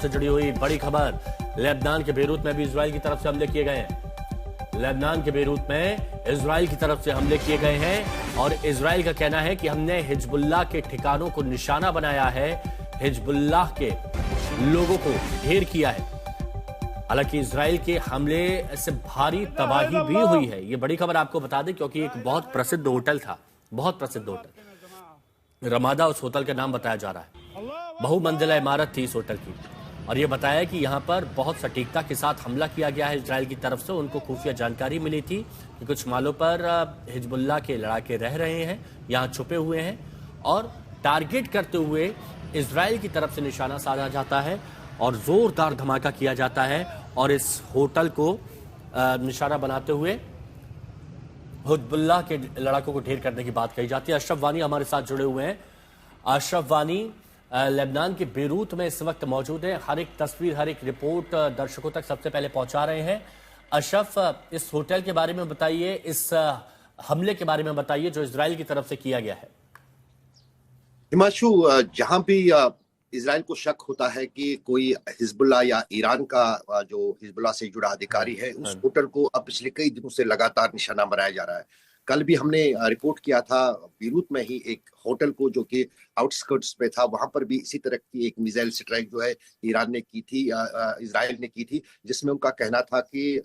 से जुड़ी हुई बड़ी खबर। लेबनान के बेरूत में भी इजराइल की तरफ से हमले किए गए हैं। लेबनान के बेरूत में इजराइल की तरफ से हमले किए गए हैं और इजराइल का कहना है कि हमने हिजबुल्लाह के ठिकानों को निशाना बनाया है, हिजबुल्लाह के लोगों को ढेर किया है। हालांकि इजराइल के हमले से भारी तबाही भी हुई है। ये बड़ी खबर आपको बता दें क्योंकि एक बहुत प्रसिद्ध होटल था, बहुत प्रसिद्ध होटल रमादा, उस होटल का नाम बताया जा रहा है। बहुमंजिला इमारत थी इस होटल की और यह बताया कि यहां पर बहुत सटीकता के साथ हमला किया गया है इजराइल की तरफ से। उनको खुफिया जानकारी मिली थी कि कुछ मालों पर हिजबुल्लाह के लड़ाके रह रहे हैं, यहां छुपे हुए हैं और टारगेट करते हुए इजराइल की तरफ से निशाना साधा जाता है और जोरदार धमाका किया जाता है और इस होटल को निशाना बनाते हुए हिजबुल्लाह के लड़ाकों को ढेर करने की बात कही जाती है। अशरफ वानी हमारे साथ जुड़े हुए हैं। अशरफ वानी लेबनान के बेरूत में इस वक्त मौजूद है। हर एक तस्वीर, हर एक रिपोर्ट दर्शकों तक सबसे पहले पहुंचा रहे हैं। अशरफ, इस होटल के बारे में बताइए, इस हमले के बारे में बताइए जो इजराइल की तरफ से किया गया है। हिमांशु, जहां भी इजराइल को शक होता है कि कोई हिजबुल्लाह या ईरान का जो हिजबुल्लाह से जुड़ा अधिकारी है, उस होटल को अब पिछले कई दिनों से लगातार निशाना बनाया जा रहा है। कल भी हमने रिपोर्ट किया था बीरूत में ही एक होटल को जो कि आउटस्कर्ट्स पे था, वहां पर भी इसी तरह की एक मिसाइल स्ट्राइक जो है ईरान ने की थी, इजराइल ने की थी, जिसमें उनका कहना था कि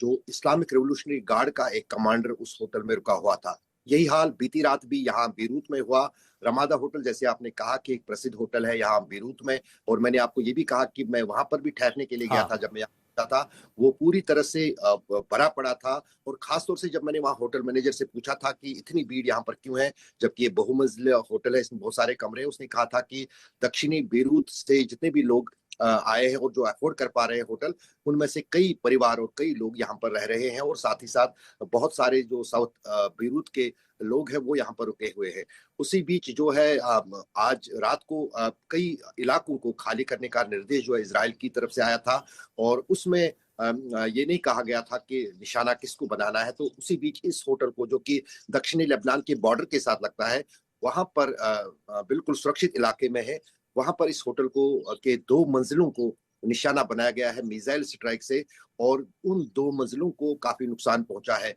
जो इस्लामिक रेवोल्यूशनरी गार्ड का एक कमांडर उस होटल में रुका हुआ था। यही हाल बीती रात भी यहाँ बीरूत में हुआ। रमादा होटल, जैसे आपने कहा कि एक प्रसिद्ध होटल है यहाँ बीरूत में, और मैंने आपको ये भी कहा कि मैं वहां पर भी ठहरने के लिए गया था। जब मैं था वो पूरी तरह से भरा पड़ा था और खासतौर से जब मैंने वहां होटल मैनेजर से पूछा था कि इतनी भीड़ यहाँ पर क्यों है जबकि ये बहुमंजिला होटल है, इसमें बहुत सारे कमरे हैं, उसने कहा था कि दक्षिणी बेरूत से जितने भी लोग आए हैं और जो अफोर्ड कर पा रहे हैं होटल, उनमें से कई परिवार और कई लोग यहाँ पर रह रहे हैं और साथ ही साथ बहुत सारे जो साउथ बेरूत के लोग हैं वो यहाँ पर रुके हुए हैं। उसी बीच जो है आज रात को कई इलाकों को खाली करने का निर्देश जो है इजराइल की तरफ से आया था और उसमें ये नहीं कहा गया था कि निशाना किसको बनाना है। तो उसी बीच इस होटल को, जो कि दक्षिणी लेबनान के बॉर्डर के साथ लगता है, वहां पर बिल्कुल सुरक्षित इलाके में है, वहां पर इस होटल को के 2 मंजिलों को निशाना बनाया गया है मिसाइल स्ट्राइक से और उन 2 मंजिलों को काफी नुकसान पहुंचा है।